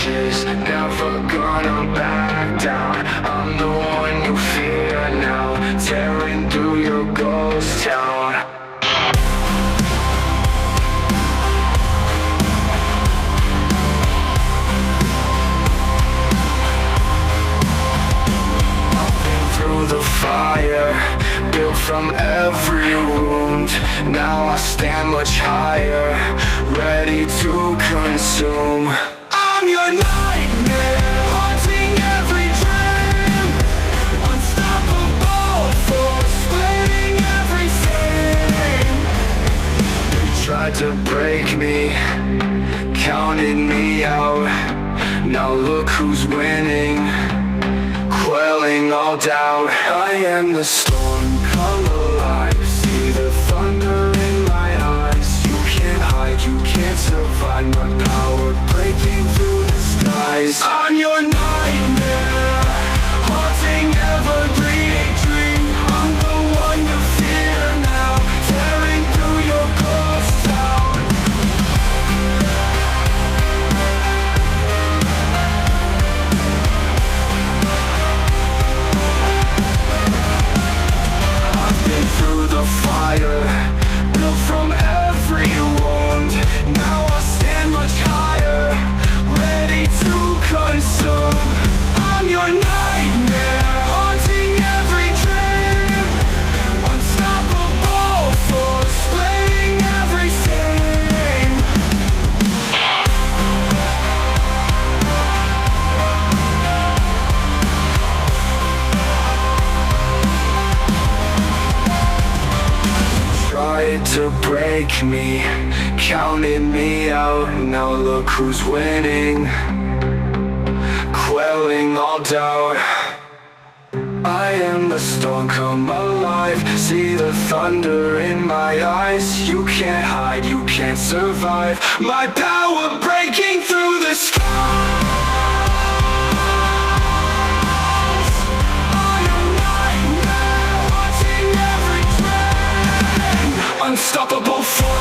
ashes, never gonna back down. I'm the one you fear now, tearing through your ghost town. Through the fire, built from every wound. Now I stand much higher, ready to consume. I'm your nightmare, haunting every dream. Unstoppable force, splitting everything. They tried to break me, counted me out. Now look who's winning, quelling all doubt. I am the storm, come alive. See the thunder in my eyes. You can't hide, you can't survive. My power breaking through the skies. I'm your nightmare, haunting every dream. I'm the one you fear now, tearing through your ghost town. Through the fire, built from every wound. Now I stand much higher, ready to consume. I'm your nightmare, haunting every dream. Unstoppable force, splitting everything. Tried to break me, counted me out. Now look who's winning, quelling all doubt. I am the storm, come alive. See the thunder in my eyes. You can't hide, you can't survive. My power breaking through the skies. Unstoppable force.